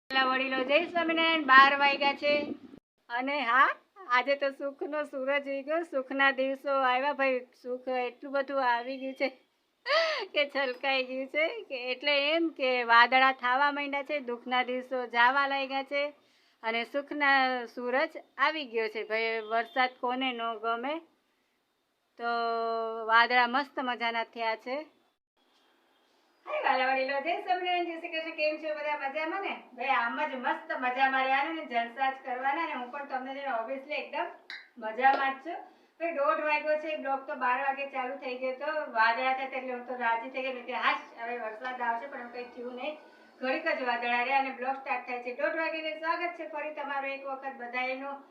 વડીલો જય સ્વામિનારાયણ 12 વાગ્યા છે અને હા આજે તો સુખનો સૂરજ ઉગ્યો, સુખના દિવસો આવ્યા ભાઈ. સુખ એટલું બધું આવી ગયું છે કે છલકાઈ ગયું છે કે એટલે એમ કે વાદળા થવા માંડ્યા છે, દુઃખના દિવસો જવા લાગ્યા છે અને સુખના સૂરજ આવી ગયો છે ભાઈ. વરસાદ કોને ન ગમે, તો વાદળા મસ્ત મજાના થયા છે. વડીલો જય સ્વામિનારાયણ, જય શ્રી કૃષ્ણ. કેમ છો બધા? મજામાં ને ભાઈ? આમ જ મસ્ત મજામાં રહેવાના ને જલસા જ કરવાના ને હું પણ તમને ઓબ્વિયસલી એકદમ મજામાં જ છું ભાઈ. 1:30 વાગ્યો છે, બ્લોગ તો 12 વાગે ચાલુ થઈ ગયો. તો વાદળા થયા એટલે હું તો રાજી થઈ ગઈ કે હાશ હવે વરસાદ આવશે, પણ કંઈ થયું નહીં. ઘડીક જ વાદળા રહ્યા અને બ્લોગ સ્ટાર્ટ થાય છે 1:30 વાગે. સ્વાગત છે ફરી તમારું એક વખત બધાનું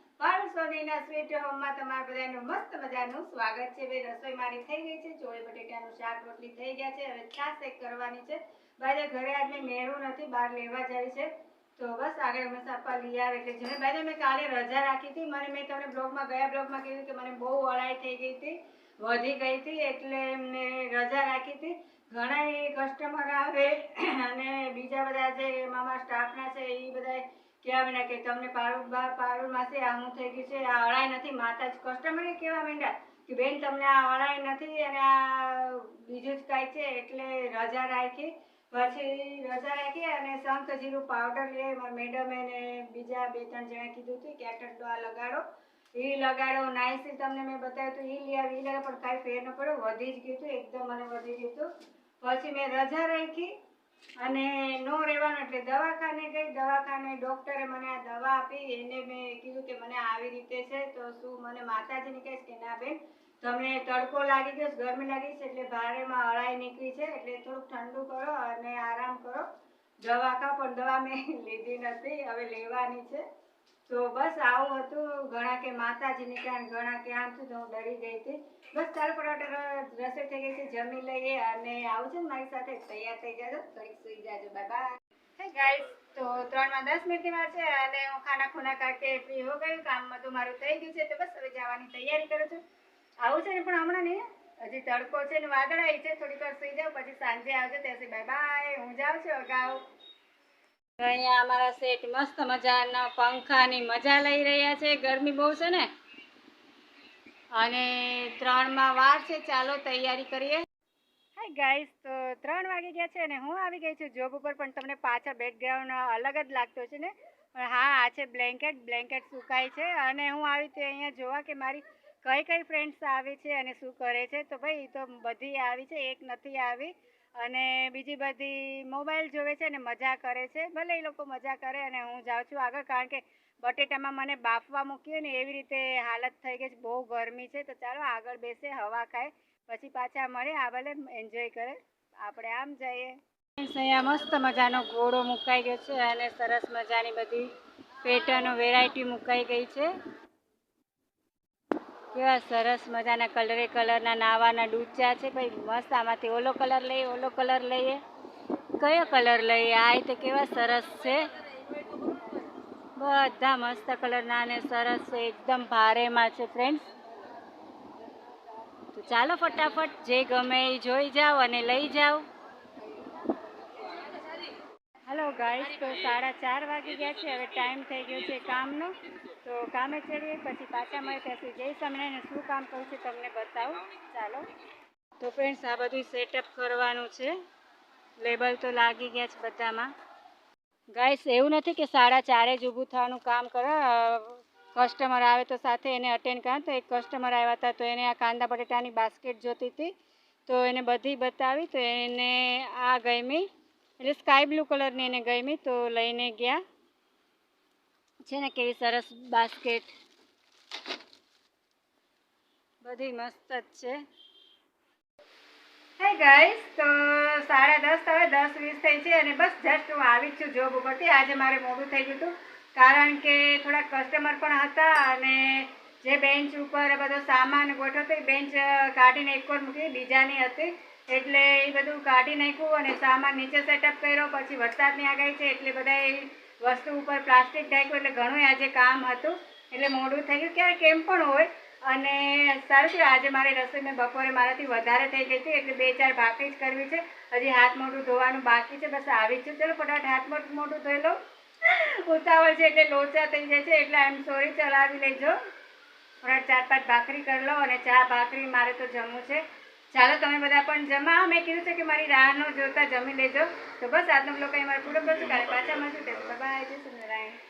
સોનીના સ્વીટ હોમમાં. તમારા બધાનું મસ્ત મજાનું સ્વાગત છે ભાઈ. રસોઈ મારી થઈ ગઈ છે, ચોળી બટેટાનું શાક રોટલી થઈ ગયા છે. હવે છાશ એક કરવાની છે ભાઈ. ઘરે આજ મેં મેળવું નથી, બહાર લેવા જાય છે તો બસ આગળ હંમેશા આપવા લઈ આવે એટલે જેને ભાઈ મેં કાલે રજા રાખી હતી. મેં તમને ગયા બ્લોગમાં કીધું કે મને બહુ અળાઈ થઈ ગઈ હતી, વધી ગઈ હતી એટલે મેં રજા રાખી હતી. ઘણા કસ્ટમર આવે અને બીજા બધા જે મામા સ્ટાફના છે એ બધા કહેવા માંડ્યા કે તમને પારુલ માસી આ હું થઈ ગયું છે, આ અળાઈ નથી. માતા જ કસ્ટમરે કહેવા માંડ્યા કે બેન તમને આ અળાઈ નથી અને આ બીજું જ કાંઈ છે એટલે રજા રાખી. પછી રજા રાખી અને શંખ જીરું પાવડર લે મારા મેડમે ને બીજા 2-3 જણા કીધું હતું કે આ ઠંડો આ લગાડો, એ લગાડો. નાઈસી તમને મેં બતાવ્યું હતું એ લઈ આવી, એ લગાડ પણ કાંઈ ફેર ન પડ્યો, વધી જ ગયું હતું એકદમ મને વધી ગયું હતું. પછી મેં રજા રાખી અને નો રહેવાનું એટલે દવાખાને ગઈ. દવાખાને ડૉક્ટરે મને આ દવા આપી. એને મેં કીધું કે મને આવી રીતે છે તો શું મને માતાજીને કહીશ કે ના બેન તમને તડકો લાગી ગયો, ગરમી લાગી છે એટલે ભારેમાં અળાઈ નીકળી છે એટલે થોડુંક ઠંડુ કરો અને આરામ કરો. દવા ખાઓ, પણ દવા મેં લીધી નથી, હવે લેવાની છે. તો બસ આવું હતું. ઘણા કે માતાજીની કારણ, ઘણા કે આમ છું તો હું ડરી ગઈ હતી. બસ ચાલો ફટાફટ રસોઈ થઈ ગઈ છે, જમી લઈએ અને આવું છે ને મારી સાથે તૈયાર થઈ જાજો, ઘડીક સુઈ જાજો. Bye bye. હે ગાઈસ, તો 3:10 મિનિટની વાર છે અને હું ખાના ખૂના કાઢે ફ્રી હો ગઈ. કામ બધું મારું થઈ ગયું છે તો બસ હવે જવાની તૈયારી કરું છું. આવું છે ને પણ હમણાં નહીં, હજી તડકો છે ને વાદળાઈ છે. થોડીક વાર સુઈ જાઉં પછી સાંજે આવજો ત્યાં. Bye bye. હું જાઉં છું અગાઉ. અહીંયા અમારા સેટ મસ્ત મજાના પંખાની મજા લઈ રહ્યા છે. ગરમી બહુ છે ને અને 3માં વાર છે. ચાલો તૈયારી કરીએ. હાય ગાઈસ, તો 3 વાગી ગયા છે અને હું આવી ગઈ છું જોબ ઉપર. પણ તમને પાછળ બેકગ્રાઉન્ડ અલગ જ લાગતો છે ને, પણ હા આ છે બ્લેન્કેટ સુકાય છે અને હું આવી તો અહીંયા જોવા કે મારી કઈ ફ્રેન્ડ્સ આવી છે અને શું કરે છે. તો ભાઈ તો બધી આવી છે, એક નથી આવી અને બીજી બધી મોબાઈલ જોવે છે અને મજા કરે છે. ભલે એ લોકો મજા કરે અને હું જાઉં છું આગળ, કારણ કે બટેટામાં મને બાફવા મૂક્યું ને એવી રીતે હાલત થઈ ગઈ છે. બહુ ગરમી છે તો ચાલો આગળ બેસે, હવા ખાય, પછી પાછા મળે. આ ભલે એન્જોય કરે, આપણે આમ જઈએ. અહીંયા મસ્ત મજાનો ઘોડો મુકાઈ ગયો છે અને સરસ મજાની બધી પેટર્નો વેરાયટી મુકાઈ ગઈ છે. કેવા સરસ મજાના કલરના નાવાના ડૂચા છે ભાઈ. મસ્ત. આમાંથી ઓલો કલર લઈએ, કયો કલર લઈએ? આ તો કેવા સરસ છે, બધા મસ્ત કલરના અને સરસ છે, એકદમ ભારેમાં છે ફ્રેન્ડ્સ. તો ચાલો ફટાફટ જે ગમે એ જોઈ જાઓ અને લઈ જાઓ. હેલો ગાઈસ, તો 4:30 વાગી ગયા છે. હવે ટાઈમ થઈ ગયો છે કામનો, તો કામે ચડીએ પછી પાછા મળે. ત્યાંથી જય સ્વામિનારાયણ શું કામ કરું છું તમને બતાવું. ચાલો. તો ફ્રેન્ડ્સ આ બધું સેટઅપ કરવાનું છે. લેબલ તો લાગી ગયા છે બધામાં. ગાઈસ એવું નથી કે 4:30 જ ઊભું થવાનું કામ કરો. કસ્ટમર આવે તો સાથે એને અટેન્ડ કરો. તો એક કસ્ટમર આવ્યા હતા તો એને આ કાંદા બટેટાની બાસ્કેટ જોતી હતી તો એને બધી બતાવી તો એને આ ગમી, એટલે સ્કાય બ્લુ કલરની એને ગમી તો લઈને ગયા છે ને. કેવી સરસ બાસ્કેટ, બધી મસ્ત જ છે. હે ગાઈસ, તો 10:30 હવે 10:20 થઈ છે અને બસ જસ્ટ હું આવી જ છું જોબ ઉપરથી. આજે મારે મોડું થઈ ગયું હતું કારણ કે થોડા કસ્ટમર પણ હતા અને જે બેન્ચ ઉપર બધો સામાન ગોઠવતો એ બેન્ચ કાઢીને એક વાર મૂકી, બીજાની હતી એટલે એ બધું કાઢી નાખ્યું અને સામાન નીચે સેટઅપ કર્યો. પછી વરસાદની આગાહી છે એટલે બધા એ વસ્તુ ઉપર પ્લાસ્ટિક ઢાંક્યું એટલે ઘણું આજે કામ હતું એટલે મોડું થઈ ગયું. ક્યારેક કેમ પણ હોય. અને સારું થયું આજે મારી રસોઈ મેં બપોરે મારાથી વધારે થઈ ગઈ હતી એટલે 2-4 ભાખરી જ કરવી છે. હજી હાથ મોઢું ધોવાનું બાકી છે. બસ આવી જ છું. ચલો ફટાફટ હાથ મોઢું ધોઈ લો ફાસ્ટ ઉતાવળ છે એટલે લોચા થઈ જાય છે, એટલે આઈ એમ સોરી, ચલાવી લેજો. થોડા 4-5 ભાખરી કરી લો અને ચા ભાખરી મારે તો જમવું છે. ચાલો તમે બધા પણ જમા. મેં કીધું છે કે મારી રાહ ન જોતા જમી લેજો. તો બસ આજનો બ્લોગ અહીં મારે પૂરો કરશું. કાલે પાછા મળશું. બાય, જય સ્વામિનારાયણ.